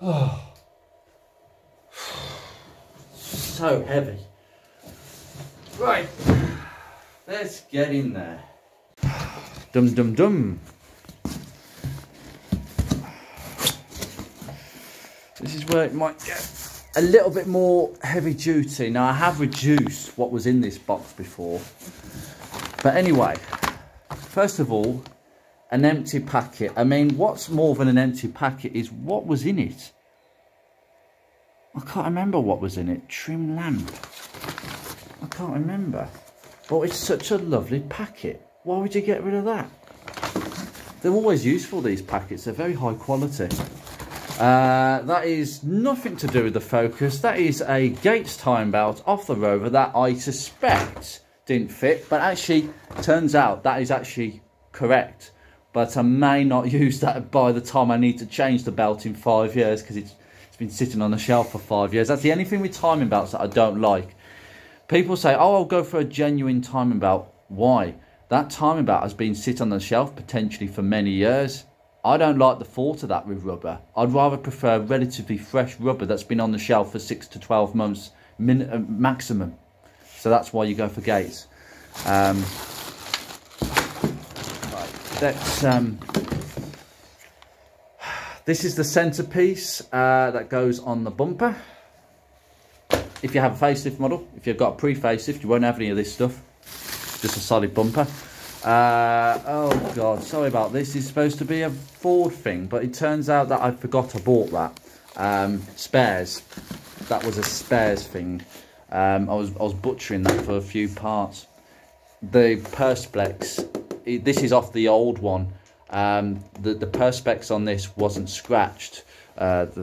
Oh, so heavy. Right, let's get in there. Dum dum dum. This is where it might get a little bit more heavy duty. Now I have reduced what was in this box before. But anyway, first of all, an empty packet. I mean, what's more than an empty packet is what was in it. I can't remember what was in it. Trim lamp. I can't remember. But it's such a lovely packet. Why would you get rid of that? They're always useful, these packets. They're very high quality. That is nothing to do with the Focus. That is a Gates time belt off the Rover that I suspect didn't fit. But actually, turns out that is actually correct. But I may not use that by the time I need to change the belt in 5 years, because it's been sitting on the shelf for 5 years. That's the only thing with timing belts that I don't like. People say, oh, I'll go for a genuine timing belt. Why? That timing belt has been sitting on the shelf potentially for many years. I don't like the thought of that with rubber. I'd rather prefer relatively fresh rubber that's been on the shelf for 6 to 12 months maximum. So that's why you go for Gates. Right, let's, this is the centerpiece that goes on the bumper. If you have a facelift model, if you've got a pre-facelift, you won't have any of this stuff. Just a solid bumper. Oh God, sorry about this. It's supposed to be a Ford thing, but it turns out that I forgot I bought that. Spares. That was a spares thing. I was butchering that for a few parts. The Perspex, this is off the old one. The Perspex on this wasn't scratched. As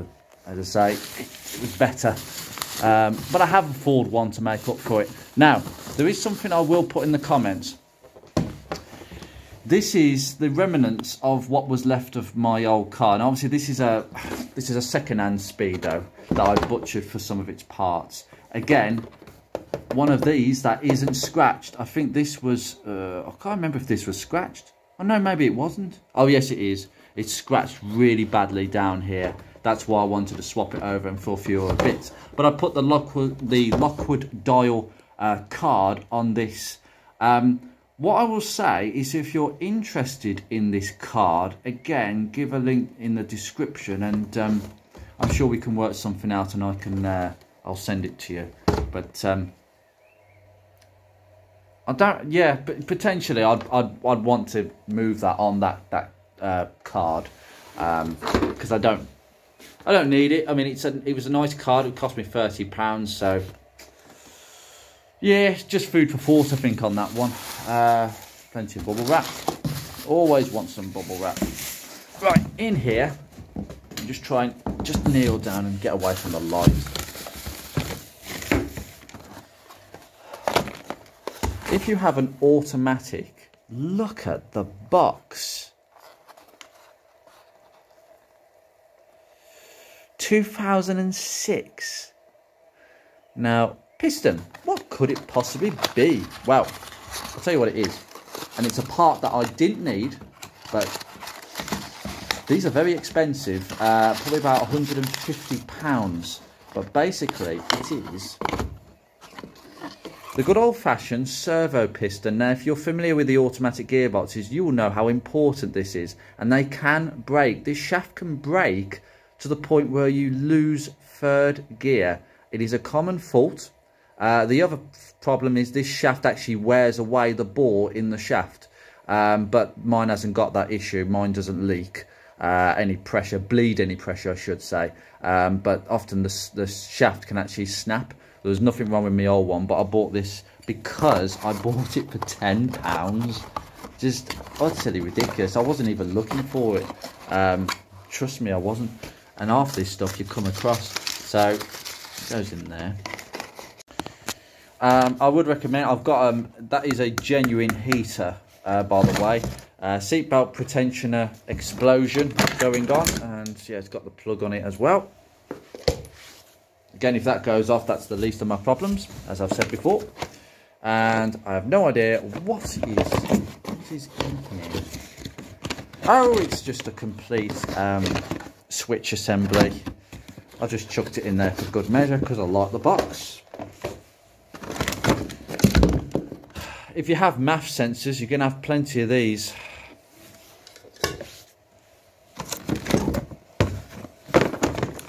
I say, it was better. But I have a Ford one to make up for it. Now, there is something I will put in the comments. This is the remnants of what was left of my old car. And obviously this is a second-hand Speedo that I butchered for some of its parts. Again, one of these that isn't scratched. I think this was, I can't remember if this was scratched. Oh no, maybe it wasn't. Oh yes, it is. It's scratched really badly down here. That's why I wanted to swap it over and for a few other bits. But I put the Lockwood dial card on this. What I will say is, if you're interested in this card, again, give a link in the description, and I'm sure we can work something out, and I can I'll send it to you. But I don't. Yeah, but potentially I'd want to move that on that card, because I don't need it. I mean, it was a nice card. It cost me £30, so yeah, just food for thought, I think, on that one. Plenty of bubble wrap. Always want some bubble wrap. Right, in here, just try and just kneel down and get away from the light. If you have an automatic, look at the box. 2006. Now, piston, what could it possibly be? Well, I'll tell you what it is. And it's a part that I didn't need, but these are very expensive, probably about £150. But basically, it is the good old-fashioned servo piston. Now, if you're familiar with the automatic gearboxes, you will know how important this is. And they can break. This shaft can break to the point where you lose third gear. It is a common fault. The other problem is this shaft actually wears away the bore in the shaft. But mine hasn't got that issue. Mine doesn't leak any pressure, bleed any pressure, I should say. But often the shaft can actually snap. There was nothing wrong with my old one, but I bought this because I bought it for £10. Just utterly ridiculous. I wasn't even looking for it. Trust me, I wasn't. And half this stuff you come across. So it goes in there. I would recommend, I've got that is a genuine heater, by the way. Seatbelt pretensioner explosion going on, and yeah, it's got the plug on it as well. Again, if that goes off, that's the least of my problems, as I've said before. And I have no idea what is in here. Oh, it's just a complete switch assembly. I just chucked it in there for good measure because I like the box. If you have MAF sensors, you're going to have plenty of these.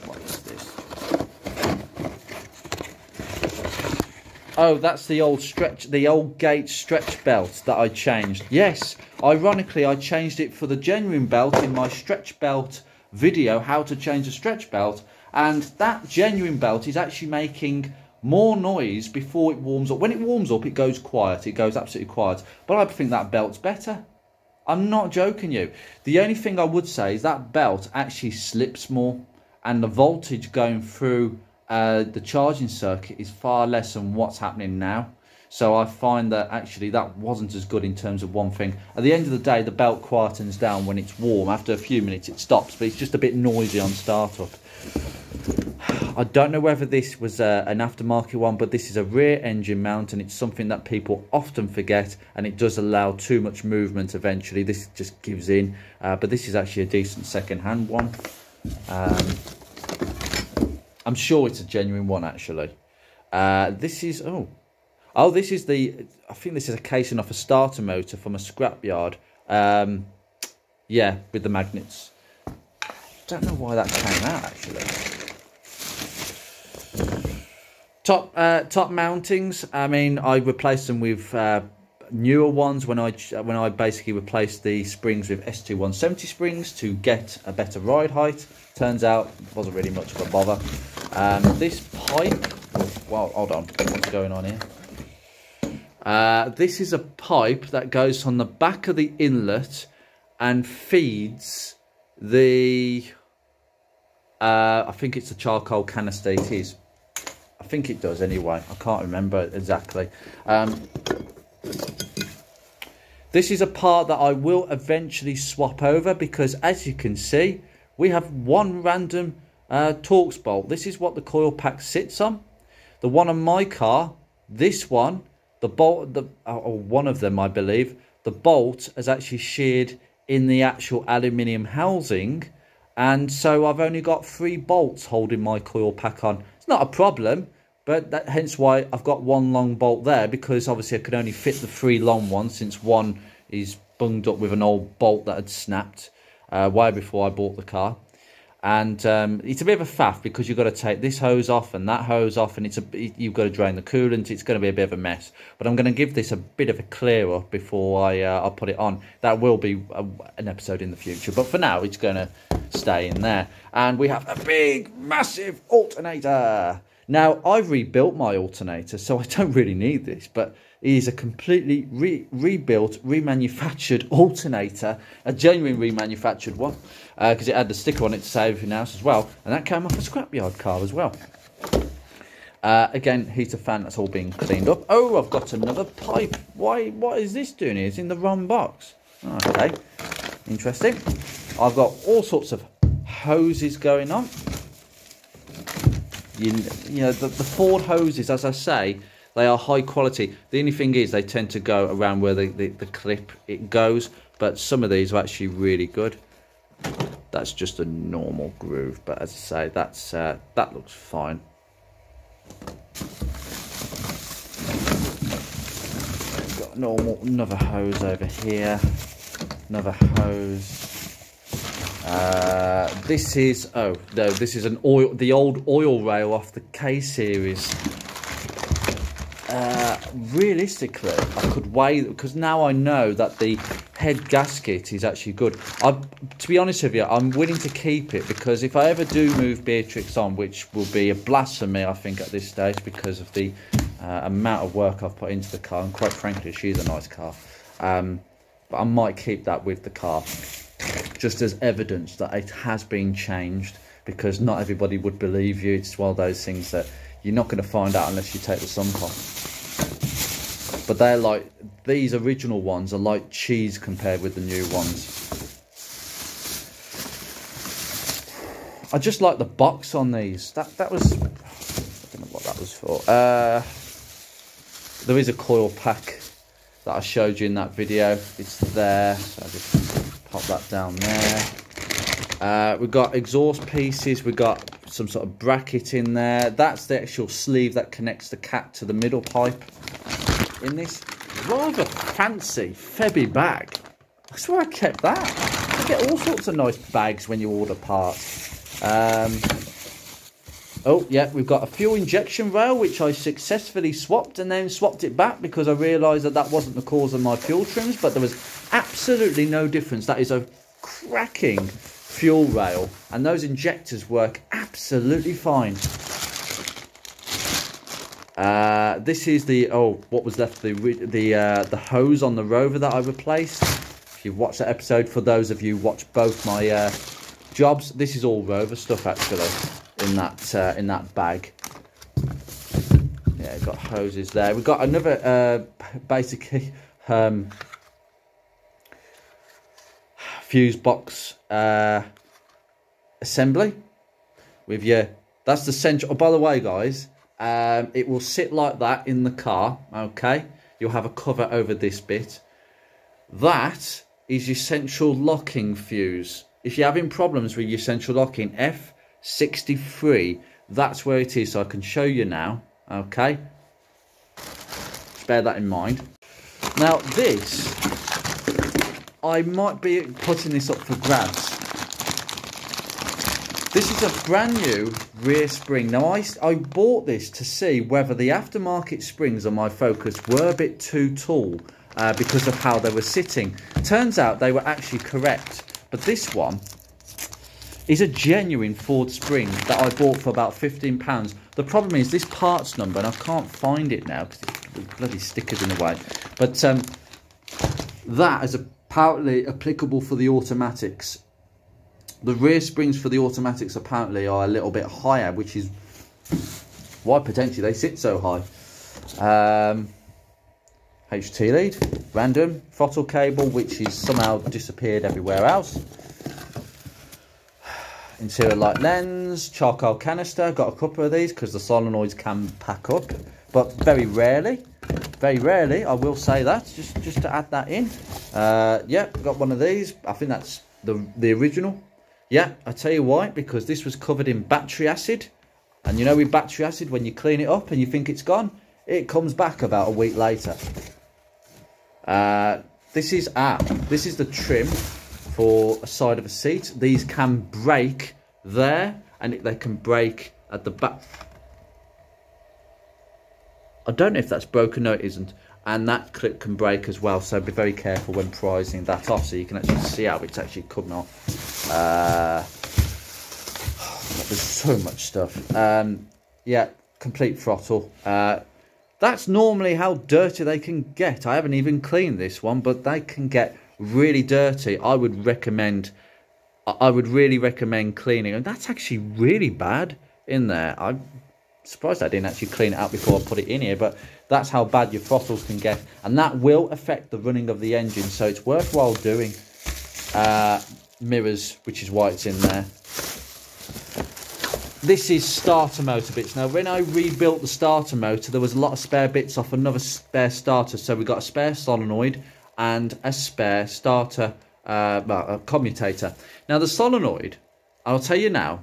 What is this? Oh, that's the old gate stretch belt that I changed. Yes, ironically, I changed it for the genuine belt in my stretch belt video, how to change a stretch belt. And that genuine belt is actually making more noise before it warms up. When it warms up, it goes quiet. It goes absolutely quiet. But I think that belt's better. I'm not joking you. The only thing I would say is that belt actually slips more. And the voltage going through the charging circuit is far less than what's happening now. So I find that actually that wasn't as good in terms of one thing. At the end of the day, the belt quietens down when it's warm. After a few minutes, it stops. But it's just a bit noisy on startup. I don't know whether this was an aftermarket one, but this is a rear engine mount, and it's something that people often forget, and it does allow too much movement eventually. This just gives in, but this is actually a decent second-hand one. I'm sure it's a genuine one, actually. This is, this is I think this is a casing off a starter motor from a scrapyard. Yeah, with the magnets. Don't know why that came out, actually. Top mountings. I mean, I replaced them with newer ones when I basically replaced the springs with ST 170 springs to get a better ride height. Turns out it wasn't really much of a bother. This pipe. Well, hold on. What's going on here? This is a pipe that goes on the back of the inlet and feeds the. I think it's a charcoal canister. It is. I think it does anyway. I can't remember exactly. This is a part that I will eventually swap over because, as you can see, we have one random Torx bolt. This is what the coil pack sits on. The one on my car, this one, the bolt, one of them, I believe, the bolt has actually sheared in the actual aluminium housing, and so I've only got 3 bolts holding my coil pack on. It's not a problem, but hence why I've got one long bolt there, because obviously I could only fit the 3 long ones since one is bunged up with an old bolt that had snapped way before I bought the car. And it's a bit of a faff because you've got to take this hose off and that hose off, and you've got to drain the coolant. It's going to be a bit of a mess. But I'm going to give this a bit of a clear up before I put it on. That will be an episode in the future. But for now, it's going to stay in there. And we have a big, massive alternator. Now, I've rebuilt my alternator, so I don't really need this. But it is a completely rebuilt, remanufactured alternator. A genuine remanufactured one. Because it had the sticker on it to say everything else as well. And that came off a scrapyard car as well. Again, heater fan, that's all being cleaned up. Oh, I've got another pipe. What is this doing here? It's in the wrong box. Okay, interesting. I've got all sorts of hoses going on. You know, the Ford hoses, as I say, they are high quality. The only thing is they tend to go around where the clip it goes. But some of these are actually really good. That's just a normal groove, but as I say, that looks fine. Got another hose over here, another hose. This is this is the old oil rail off the K series. Realistically, I could weigh, because now I know that the head gasket is actually good. To be honest with you, I'm willing to keep it, because if I ever do move Beatrix on, which will be a blasphemy, I think, at this stage, because of the amount of work I've put into the car, and quite frankly, she's a nice car. But I might keep that with the car, just as evidence that it has been changed, because not everybody would believe you. It's one of those things that you're not going to find out unless you take the sump off. But they're like, these original ones are like cheese compared with the new ones. I just like the box on these. That was, I don't know what that was for. There is a coil pack that I showed you in that video. It's there, so I just pop that down there. We've got exhaust pieces. We've got some sort of bracket in there. That's the actual sleeve that connects the cat to the middle pipe in this rather fancy Febby bag. That's where I kept that. You get all sorts of nice bags when you order parts. Oh, yeah, we've got a fuel injection rail, which I successfully swapped and then swapped it back because I realised that that wasn't the cause of my fuel trims, but there was absolutely no difference. That is a cracking fuel rail, and those injectors work absolutely fine. This is the, what was left, the hose on the Rover that I replaced. If you've watched that episode, for those of you who watch both my jobs, this is all Rover stuff actually. In that bag. Yeah, we've got hoses there. We've got another basically fuse box assembly with your, that's the central. Oh, by the way, guys, it will sit like that in the car. Okay, you'll have a cover over this bit. That is your central locking fuse. If you're having problems with your central locking, F63, that's where it is, so I can show you now. Okay, just bear that in mind. Now this, I might be putting this up for grabs. This is a brand new rear spring. Now I bought this to see whether the aftermarket springs on my Focus were a bit too tall because of how they were sitting. Turns out they were actually correct, but this one is a genuine Ford spring that I bought for about £15. The problem is this parts number, and I can't find it now because the bloody stickers in the way. But that is apparently applicable for the automatics. The rear springs for the automatics apparently are a little bit higher, which is why potentially they sit so high. HT lead, random throttle cable, which is somehow disappeared everywhere else. Interior light lens, charcoal canister, got a couple of these because the solenoids can pack up, but very rarely, I will say that, just to add that in. Yeah, got one of these. I think that's the original. Yeah, I tell you why, because this was covered in battery acid, and you know with battery acid, when you clean it up and you think it's gone, it comes back about a week later. This is the trim for a side of a seat. These can break there, and they can break at the back. I don't know if that's broken, no it isn't, and that clip can break as well, so be very careful when prizing that off so you can actually see how it's actually coming off. There's so much stuff. Yeah, complete throttle. That's normally how dirty they can get. I haven't even cleaned this one, but they can get really dirty. I would really recommend cleaning, and that's actually really bad in there. I'm surprised I didn't actually clean it out before I put it in here, but that's how bad your throttles can get, and that will affect the running of the engine, so it's worthwhile doing. Mirrors, which is why it's in there. This is starter motor bits. Now when I rebuilt the starter motor, there was a lot of spare bits off another spare starter, so we got a spare solenoid and a spare starter, a commutator. Now the solenoid, I'll tell you now,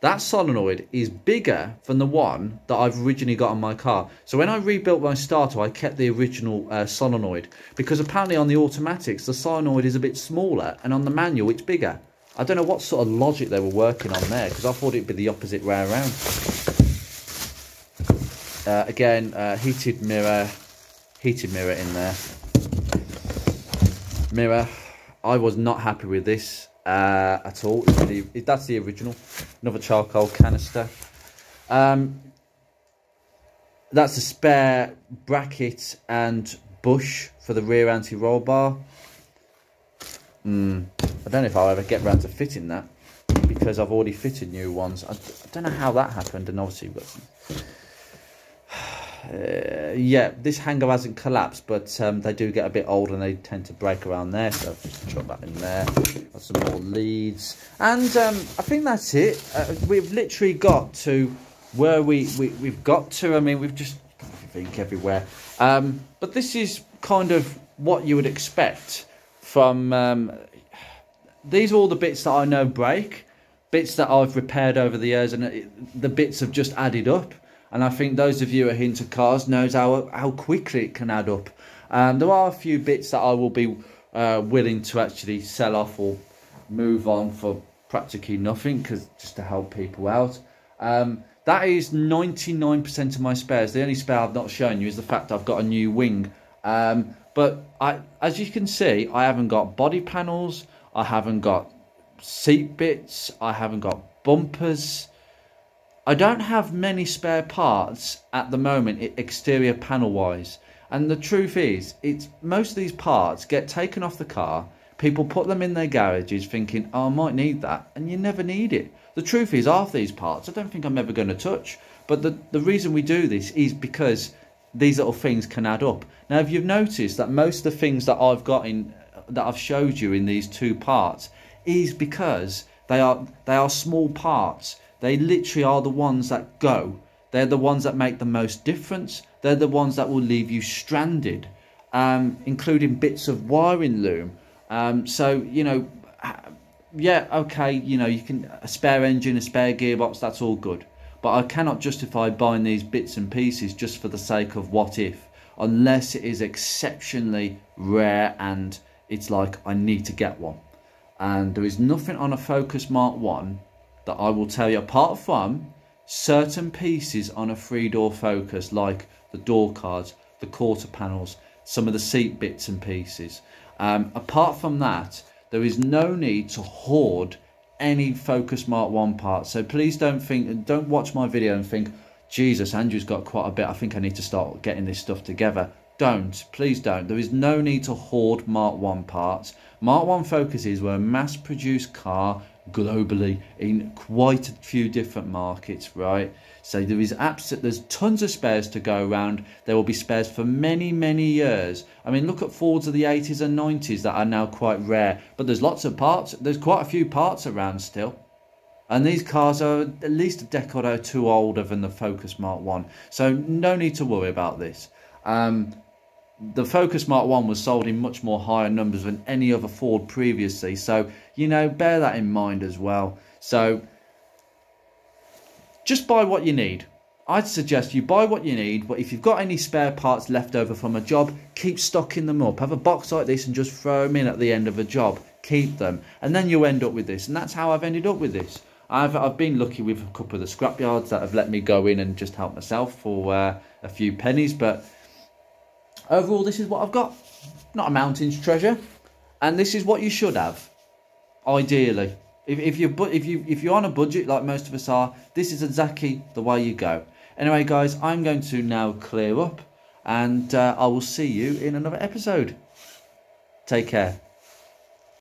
that solenoid is bigger than the one that I've originally got on my car. So when I rebuilt my starter, I kept the original solenoid, because apparently on the automatics, the solenoid is a bit smaller, and on the manual, it's bigger. I don't know what sort of logic they were working on there, because I thought it'd be the opposite way around. Again, heated mirror in there. Mirror, I was not happy with this at all. That's the original. Another charcoal canister. That's a spare bracket and bush for the rear anti-roll bar. I don't know if I'll ever get around to fitting that, because I've already fitted new ones. I don't know how that happened, and obviously we've got some... yeah, this hanger hasn't collapsed, but they do get a bit old and they tend to break around there, so I've just chucked that in there. Got some more leads, and I think that's it. We've literally got to where we've got to. I mean, we've just got everything everywhere, but this is kind of what you would expect from these are all the bits that I know break. bits that I've repaired over the years, and the bits have just added up. And I think those of you who are into cars knows how quickly it can add up. There are a few bits that I will be willing to actually sell off or move on for practically nothing, because just to help people out. That is 99% of my spares. The only spare I've not shown you is the fact I've got a new wing. But as you can see, I haven't got body panels, I haven't got seat bits, I haven't got bumpers. I don't have many spare parts at the moment, exterior panel wise. And the truth is, most of these parts get taken off the car, people put them in their garages thinking, oh, I might need that, and you never need it. The truth is, half these parts I don't think I'm ever going to touch. But the reason we do this is because these little things can add up. Now, if you've noticed that most of the things that I've got in, that I've showed you in these two parts, is because they are small parts. They literally are the ones that go. They're the ones that make the most difference. They're the ones that will leave you stranded, including bits of wiring loom. So, you know, yeah, okay, you know, you can, a spare engine, a spare gearbox, that's all good. But I cannot justify buying these bits and pieces just for the sake of what if, unless it is exceptionally rare and it's like, I need to get one. And there is nothing on a Focus Mark 1 that I will tell you, apart from certain pieces on a 3-door Focus, like the door cards, the quarter panels, some of the seat bits and pieces. Apart from that, there is no need to hoard any Focus Mark 1 parts. So please don't watch my video and think, Jesus, Andrew's got quite a bit, I think I need to start getting this stuff together. Don't, please don't. There is no need to hoard Mark 1 parts. Mark 1 Focuses were a mass-produced car globally in quite a few different markets, right? So there's tons of spares to go around. There will be spares for many, many years. I mean, look at Fords of the 80s and 90s that are now quite rare, but there's lots of parts. There's quite a few parts around still. And these cars are at least a decade or two older than the Focus Mark 1. So no need to worry about this. The Focus Mark 1 was sold in much more higher numbers than any other Ford previously. So, you know, bear that in mind as well. So, just buy what you need. I'd suggest you buy what you need, but if you've got any spare parts left over from a job, keep stocking them up. Have a box like this and just throw them in at the end of a job. Keep them. And then you end up with this. And that's how I've ended up with this. I've been lucky with a couple of the scrapyards that have let me go in and just help myself for a few pennies, but overall, this is what I've got. Not a mountain's treasure, and this is what you should have, ideally. If you're on a budget like most of us are, this is exactly the way you go. Anyway, guys, I'm going to now clear up, and I will see you in another episode. Take care.